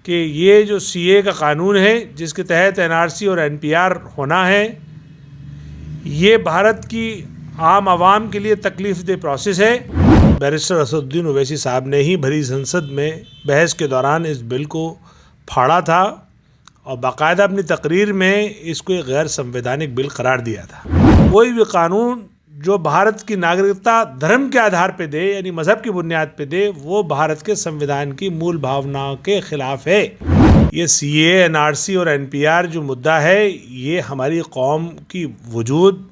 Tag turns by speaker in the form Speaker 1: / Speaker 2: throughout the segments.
Speaker 1: कि ये जो सीए का कानून है जिसके तहत एनआरसी और एनपीआर होना है, ये भारत की आम आवाम के लिए तकलीफ दे प्रोसेस है। बैरिस्टर असदुद्दीन ओवैसी साहब ने ही भरी संसद में बहस के दौरान इस बिल को फाड़ा था और बाकायदा अपनी तकरीर में इसको एक गैर संवैधानिक बिल करार दिया था। कोई भी कानून जो भारत की नागरिकता धर्म के आधार पे दे, यानी मज़हब की बुनियाद पे दे, वो भारत के संविधान की मूल भावनाओं के खिलाफ है। ये सीए, एनआरसी और एनपीआर जो मुद्दा है, ये हमारी कौम की वजूद,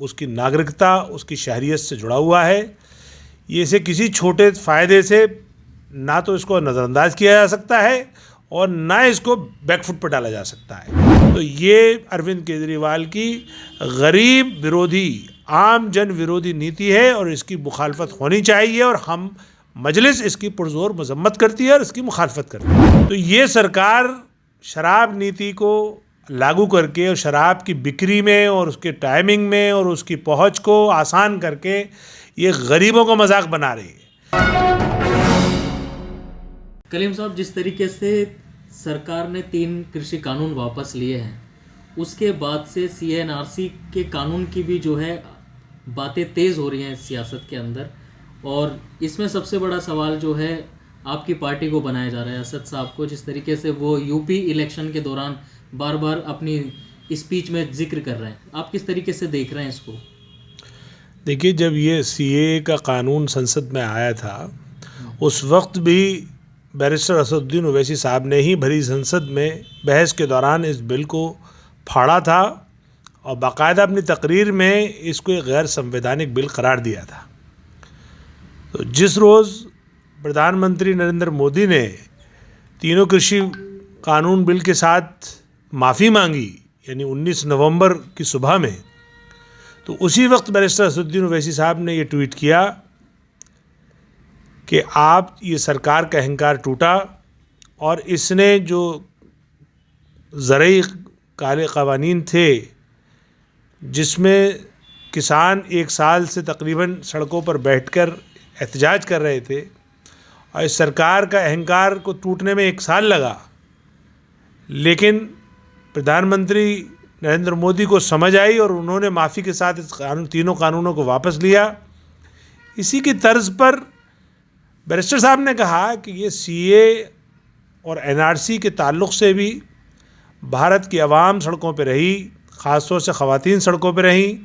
Speaker 1: उसकी नागरिकता, उसकी शहरियत से जुड़ा हुआ है। ये इसे किसी छोटे फ़ायदे से ना तो इसको नज़रअंदाज किया जा सकता है और ना इसको बैकफुट पर डाला जा सकता है। तो ये अरविंद केजरीवाल की गरीब विरोधी, आम जन विरोधी नीति है और इसकी मुखालफत होनी चाहिए और हम मजलिस इसकी पुरजोर मजम्मत करती है और इसकी मुखालफत करती है। तो ये सरकार शराब नीति को लागू करके और शराब की बिक्री में और उसके टाइमिंग में और उसकी पहुंच को आसान करके ये गरीबों को मजाक बना रही है।
Speaker 2: कलीम साहब, जिस तरीके से सरकार ने 3 कृषि कानून वापस लिए हैं, उसके बाद से सीएनआरसी के कानून की भी जो है बातें तेज़ हो रही हैं सियासत के अंदर, और इसमें सबसे बड़ा सवाल जो है आपकी पार्टी को बनाया जा रहा है, असद साहब को, जिस तरीके से वो यूपी इलेक्शन के दौरान बार बार अपनी स्पीच में जिक्र कर रहे हैं। आप किस तरीके से देख रहे हैं इसको?
Speaker 1: देखिए, जब ये सीए का कानून संसद में आया था, उस वक्त भी बैरिस्टर असदुद्दीन ओवैसी साहब ने ही भरी संसद में बहस के दौरान इस बिल को फाड़ा था और बाकायदा अपनी तकरीर में इसको एक गैर संवैधानिक बिल करार दिया था। तो जिस रोज़ प्रधानमंत्री नरेंद्र मोदी ने तीनों कृषि कानून बिल के साथ माफ़ी मांगी, यानी 19 नवंबर की सुबह में, तो उसी वक्त बैरिस्टर असदुद्दीन ओवैसी साहब ने ये ट्वीट किया कि आप, ये सरकार का अहंकार टूटा और इसने जो ज़रई काले क़वानीन थे जिसमें किसान 1 साल से तकरीबन सड़कों पर बैठकर एहतजाज कर रहे थे, और इस सरकार का अहंकार को टूटने में 1 साल लगा, लेकिन प्रधानमंत्री नरेंद्र मोदी को समझ आई और उन्होंने माफ़ी के साथ इस तीनों कानूनों को वापस लिया। इसी की तर्ज पर बैरिस्टर साहब ने कहा कि ये सीए और एनआरसी के ताल्लुक़ से भी भारत की आवाम सड़कों पर रही, ख़ास तौर से ख़वातीन सड़कों पर रहीं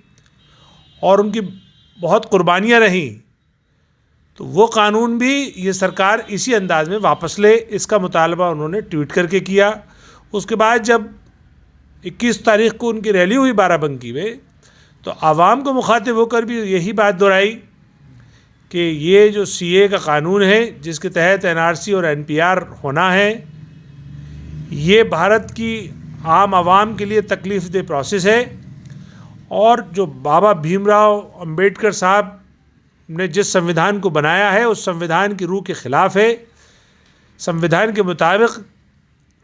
Speaker 1: और उनकी बहुत कुर्बानियाँ रहीं। तो वो कानून भी ये सरकार इसी अंदाज़ में वापस ले, इसका मुतालबा उन्होंने ट्वीट करके किया। उसके बाद जब 21 तारीख को उनकी रैली हुई बाराबंकी में, तो आवाम को मुखातिब होकर भी यही बात दोहराई कि ये जो सीए का कानून है जिसके तहत एनआरसी और एनपीआर होना है, ये भारत की आम आवाम के लिए तकलीफ दे प्रोसेस है और जो बाबा भीमराव अंबेडकर साहब ने जिस संविधान को बनाया है उस संविधान की रूह के ख़िलाफ़ है। संविधान के मुताबिक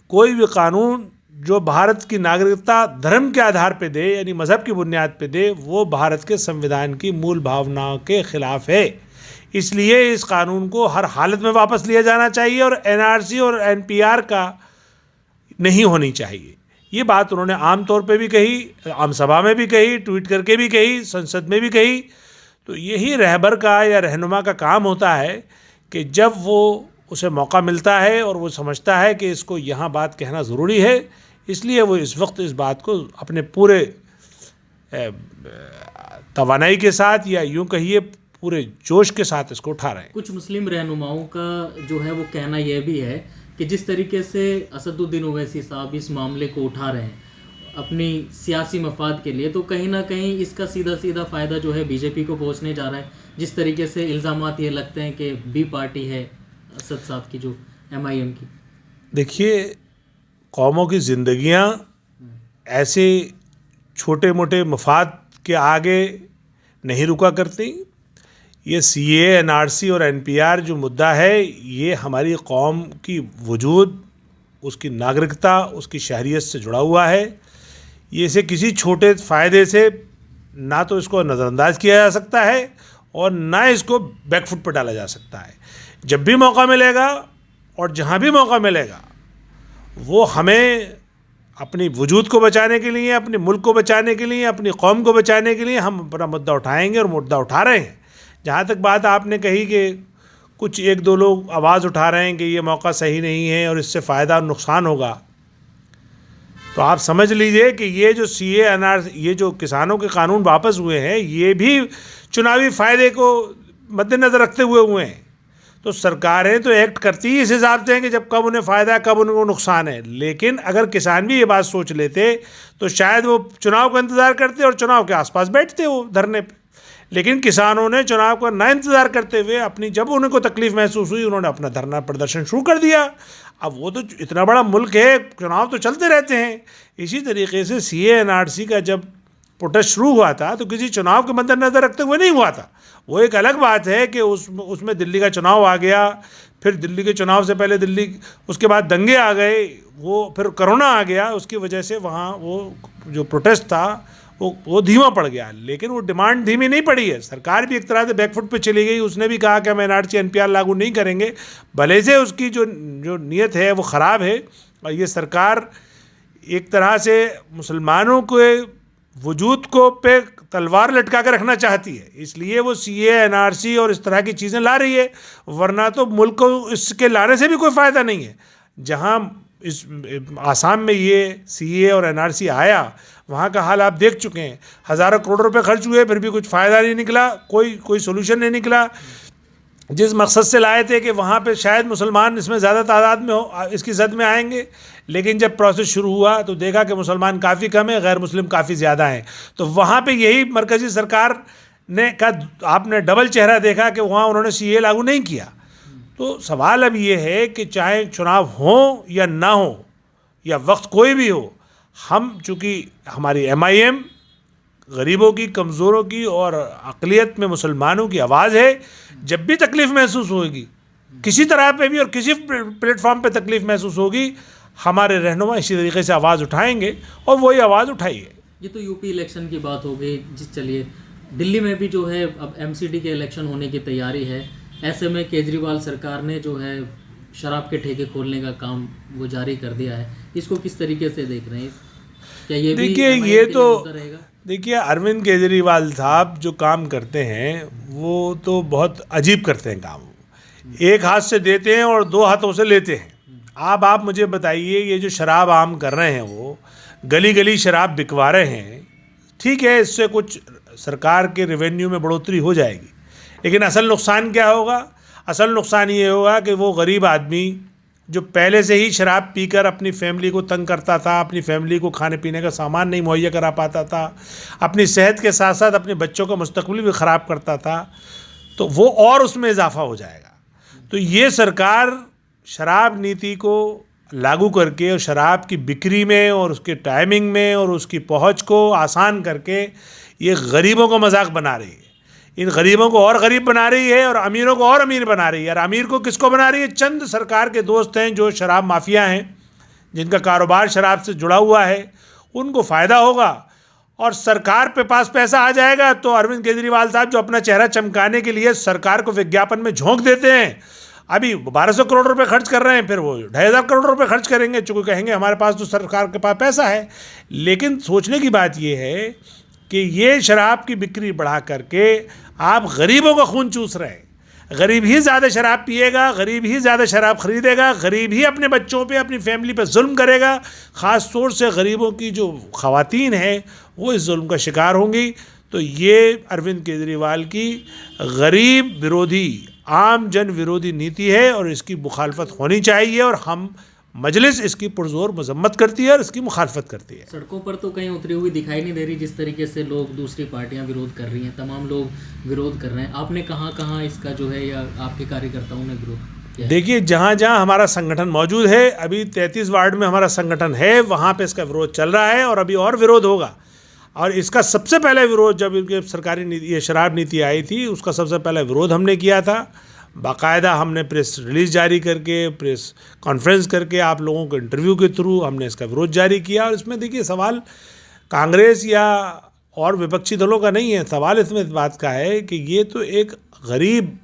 Speaker 1: कोई भी कानून जो भारत की नागरिकता धर्म के आधार पे दे, यानी मज़हब की बुनियाद पे दे, वो भारत के संविधान की मूल भावनाओं के ख़िलाफ़ है। इसलिए इस कानून को हर हालत में वापस लिया जाना चाहिए और एनआरसी और एनपीआर का नहीं होनी चाहिए। ये बात उन्होंने आम तौर पे भी कही, आम सभा में भी कही, ट्वीट करके भी कही, संसद में भी कही। तो यही रहबर का या रहनुमा का काम होता है कि जब वो उसे मौका मिलता है और वो समझता है कि इसको यहाँ बात कहना ज़रूरी है, इसलिए वो इस वक्त इस बात को अपने पूरे तवानाई के साथ या यूँ कहिए पूरे जोश के साथ इसको उठा रहे हैं।
Speaker 2: कुछ मुस्लिम रहनुमाओं का जो है वो कहना यह भी है कि जिस तरीके से असदुद्दीन ओवैसी साहब इस मामले को उठा रहे हैं अपनी सियासी मफाद के लिए, तो कहीं ना कहीं इसका सीधा सीधा फ़ायदा जो है बीजेपी को पहुंचने जा रहा है। जिस तरीके से इल्ज़ामात ये लगते हैं कि बी पार्टी है असद साहब की, जो एमआईएम की।
Speaker 1: देखिए, कौमों की ज़िंदगियां ऐसे छोटे मोटे मफाद के आगे नहीं रुका करती। ये सीए, एनआरसी और एनपीआर जो मुद्दा है, ये हमारी कौम की वजूद, उसकी नागरिकता, उसकी शहरियत से जुड़ा हुआ है। ये इसे किसी छोटे फ़ायदे से ना तो इसको नज़रअंदाज किया जा सकता है और ना इसको बैकफुट पर डाला जा सकता है। जब भी मौका मिलेगा और जहाँ भी मौका मिलेगा, वो हमें अपनी वजूद को बचाने के लिए, अपने मुल्क को बचाने के लिए, अपनी कौम को बचाने के लिए हम अपना मुद्दा उठाएंगे और मुद्दा उठा रहे हैं। जहाँ तक बात आपने कही कि कुछ एक दो लोग आवाज़ उठा रहे हैं कि ये मौका सही नहीं है और इससे फ़ायदा और नुकसान होगा, तो आप समझ लीजिए कि ये जो CA NRC, ये जो किसानों के कानून वापस हुए हैं, ये भी चुनावी फ़ायदे को मद्देनज़र रखते हुए हैं। तो सरकारें तो एक्ट करती ही इस हिसाब से हैं कि जब कब उन्हें फ़ायदा है, कब उनको नुकसान है। लेकिन अगर किसान भी ये बात सोच लेते तो शायद वो चुनाव का इंतज़ार करते और चुनाव के आसपास बैठते वो धरने पे। लेकिन किसानों ने चुनाव का ना इंतज़ार करते हुए अपनी, जब उनको तकलीफ़ महसूस हुई, उन्होंने अपना धरना प्रदर्शन शुरू कर दिया। अब वो तो इतना बड़ा मुल्क है, चुनाव तो चलते रहते हैं। इसी तरीके से CA NRC का जब प्रोटेस्ट शुरू हुआ था तो किसी चुनाव के मद्देनज़र रखते हुए नहीं हुआ था। वो एक अलग बात है कि उसमें दिल्ली का चुनाव आ गया, फिर दिल्ली के चुनाव से पहले उसके बाद दंगे आ गए, वो फिर कोरोना आ गया, उसकी वजह से वहाँ वो जो प्रोटेस्ट था वो धीमा पड़ गया। लेकिन वो डिमांड धीमी नहीं पड़ी है, सरकार भी एक तरह से बैकफुट पे चली गई। उसने भी कहा कि हम NRC NPR लागू नहीं करेंगे, भले से उसकी जो नीयत है वो ख़राब है। और ये सरकार एक तरह से मुसलमानों के वजूद को पे तलवार लटका कर रखना चाहती है, इसलिए वो CA NRC और इस तरह की चीज़ें ला रही है। वरना तो मुल्क को इसके लाने से भी कोई फ़ायदा नहीं है। जहाँ इस आसाम में ये CA और NRC आया, वहाँ का हाल आप देख चुके हैं। हज़ारों करोड़ रुपए खर्च हुए, फिर भी कुछ फ़ायदा नहीं निकला, कोई सोल्यूशन नहीं निकला। जिस मकसद से लाए थे कि वहाँ पे शायद मुसलमान इसमें ज़्यादा तादाद में हो, इसकी जद में आएंगे, लेकिन जब प्रोसेस शुरू हुआ तो देखा कि मुसलमान काफ़ी कम है, गैर मुस्लिम काफ़ी ज़्यादा हैं। तो वहाँ पे यही मरकज़ी सरकार ने का आपने डबल चेहरा देखा कि वहाँ उन्होंने CA लागू नहीं किया। तो सवाल अब ये है कि चाहे चुनाव हो या ना हो या वक्त कोई भी हो, हम चूँकि हमारी MIM गरीबों की, कमज़ोरों की और अक़लियत में मुसलमानों की आवाज़ है। जब भी तकलीफ़ महसूस होगी किसी तरह पे भी और किसी प्लेटफॉर्म पे तकलीफ़ महसूस होगी, हमारे रहनुमा इसी तरीके से आवाज़ उठाएंगे और वही आवाज़ उठाई है।
Speaker 2: ये तो यूपी इलेक्शन की बात हो गई। चलिए, दिल्ली में भी जो है अब MCD के इलेक्शन होने की तैयारी है। ऐसे में केजरीवाल सरकार ने जो है शराब के ठेके खोलने का काम वो जारी कर दिया है। इसको किस तरीके से देख रहे हैं? क्या ये भी
Speaker 1: देखिए,
Speaker 2: MIM
Speaker 1: ये
Speaker 2: के
Speaker 1: तो
Speaker 2: लिए मुद्दा रहेगा?
Speaker 1: देखिए, अरविंद केजरीवाल साहब जो काम करते हैं वो तो बहुत अजीब करते हैं काम। एक हाथ से देते हैं और दो हाथों से लेते हैं। आप मुझे बताइए, ये जो शराब आम कर रहे हैं, वो गली गली शराब बिकवा रहे हैं, ठीक है, इससे कुछ सरकार के रेवेन्यू में बढ़ोतरी हो जाएगी, लेकिन असल नुकसान क्या होगा? असल नुकसान ये होगा कि वो गरीब आदमी जो पहले से ही शराब पीकर अपनी फैमिली को तंग करता था, अपनी फैमिली को खाने पीने का सामान नहीं मुहैया करा पाता था, अपनी सेहत के साथ साथ अपने बच्चों का मुस्तकबिल भी ख़राब करता था, तो वो और उसमें इजाफा हो जाएगा। तो ये सरकार शराब नीति को लागू करके और शराब की बिक्री में और उसके टाइमिंग में और उसकी पहुंच को आसान करके ये गरीबों को मजाक बना रही है। इन गरीबों को और गरीब बना रही है और अमीरों को और अमीर बना रही है। और अमीर को किसको बना रही है? चंद सरकार के दोस्त हैं जो शराब माफिया हैं, जिनका कारोबार शराब से जुड़ा हुआ है, उनको फ़ायदा होगा और सरकार पे पास पैसा आ जाएगा। तो अरविंद केजरीवाल साहब जो अपना चेहरा चमकाने के लिए सरकार को विज्ञापन में झोंक देते हैं, अभी 1200 करोड़ रुपए खर्च कर रहे हैं, फिर वो 2500 करोड़ रुपए खर्च करेंगे, चूँकि कहेंगे हमारे पास तो सरकार के पास पैसा है। लेकिन सोचने की बात ये है कि ये शराब की बिक्री बढ़ा करके आप गरीबों का खून चूस रहे हैं। गरीब ही ज़्यादा शराब पिएगा, गरीब ही ज़्यादा शराब खरीदेगा, गरीब ही अपने बच्चों पे, अपनी फैमिली पे जुल्म करेगा। ख़ास तौर से गरीबों की जो ख़वातीन हैं वो इस जुल्म का शिकार होंगी। तो ये अरविंद केजरीवाल की गरीब विरोधी, आम जन विरोधी नीति है और इसकी मुखालफत होनी चाहिए और हम मजलिस इसकी पुरजोर मजम्मत करती है और इसकी मुखालफत करती है।
Speaker 2: सड़कों पर तो कहीं उतरी हुई दिखाई नहीं दे रही, जिस तरीके से लोग, दूसरी पार्टियां विरोध कर रही हैं, तमाम लोग विरोध कर रहे हैं। आपने कहाँ कहाँ इसका जो है या आपके कार्यकर्ताओं ने विरोध किया?
Speaker 1: देखिए, जहाँ जहाँ हमारा संगठन मौजूद है, अभी 33 वार्ड में हमारा संगठन है, वहाँ पे इसका विरोध चल रहा है और अभी और विरोध होगा। और इसका सबसे पहले विरोध जब इनके सरकारी नीति, ये शराब नीति आई थी, उसका सबसे पहला विरोध हमने किया था। बाकायदा हमने प्रेस रिलीज़ जारी करके, प्रेस कॉन्फ्रेंस करके, आप लोगों को इंटरव्यू के थ्रू हमने इसका विरोध जारी किया। और इसमें देखिए, सवाल कांग्रेस या और विपक्षी दलों का नहीं है, सवाल इसमें इस बात का है कि ये तो एक गरीब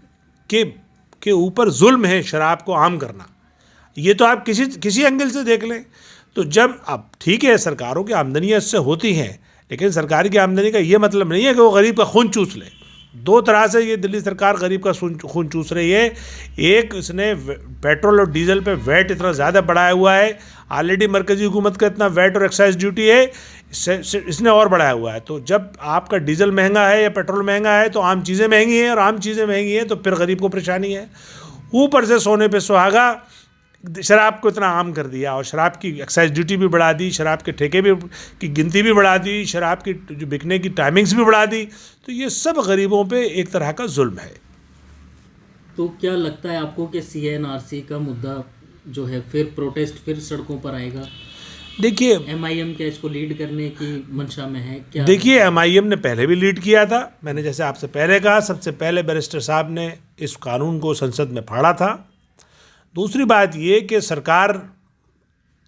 Speaker 1: के ऊपर जुल्म है शराब को आम करना। ये तो आप किसी एंगल से देख लें। तो जब अब ठीक है, सरकारों की आमदनियाँ इससे होती हैं, लेकिन सरकार की आमदनी का ये मतलब नहीं है कि वो गरीब का खून चूस ले। दो तरह से ये दिल्ली सरकार गरीब का खून चूस रही है। एक, इसने पेट्रोल और डीजल पे वैट इतना ज़्यादा बढ़ाया हुआ है, ऑलरेडी मरकज़ी हुकूमत का इतना वैट और एक्साइज ड्यूटी है, इसने और बढ़ाया हुआ है। तो जब आपका डीजल महंगा है या पेट्रोल महंगा है तो आम चीज़ें महंगी हैं, और आम चीज़ें महंगी हैं तो फिर गरीब को परेशानी है। ऊपर से सोने पे सुहागा, शराब को इतना आम कर दिया और शराब की एक्साइज ड्यूटी भी बढ़ा दी, शराब के ठेके भी की गिनती भी बढ़ा दी, शराब की जो बिकने की टाइमिंग्स भी बढ़ा दी। तो ये सब गरीबों पे एक तरह का जुल्म है।
Speaker 2: तो क्या लगता है आपको कि CNRC का मुद्दा जो है फिर प्रोटेस्ट फिर सड़कों पर आएगा?
Speaker 1: देखिए,
Speaker 2: MIM क्या इसको लीड करने की मंशा में है क्या?
Speaker 1: देखिए, MIM ने पहले भी लीड किया था। मैंने जैसे आपसे पहले कहा, सबसे पहले बैरिस्टर साहब ने इस कानून को संसद में फाड़ा था। दूसरी बात ये कि सरकार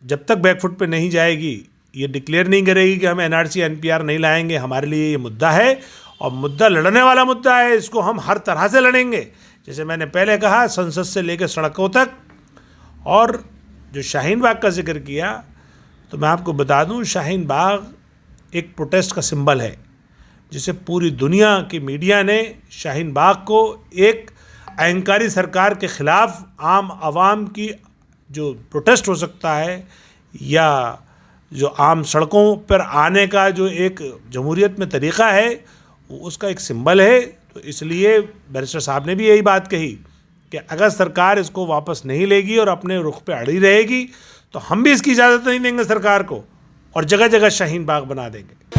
Speaker 1: जब तक बैकफुट पे नहीं जाएगी, ये डिक्लेयर नहीं करेगी कि हम NRC NPR नहीं लाएंगे, हमारे लिए ये मुद्दा है और मुद्दा लड़ने वाला मुद्दा है, इसको हम हर तरह से लड़ेंगे। जैसे मैंने पहले कहा, संसद से लेकर सड़कों तक। और जो शाहीन बाग का जिक्र किया, तो मैं आपको बता दूं, शाहीन बाग एक प्रोटेस्ट का सिंबल है, जिसे पूरी दुनिया की मीडिया ने शाहीन बाग को एक अहंकारी सरकार के ख़िलाफ़ आम आवाम की जो प्रोटेस्ट हो सकता है या जो आम सड़कों पर आने का जो एक जमहूरियत में तरीक़ा है, वो उसका एक सिंबल है। तो इसलिए बैरिस्टर साहब ने भी यही बात कही कि अगर सरकार इसको वापस नहीं लेगी और अपने रुख पे अड़ी रहेगी तो हम भी इसकी इजाज़त नहीं देंगे सरकार को, और जगह जगह शाहीन बाग बना देंगे।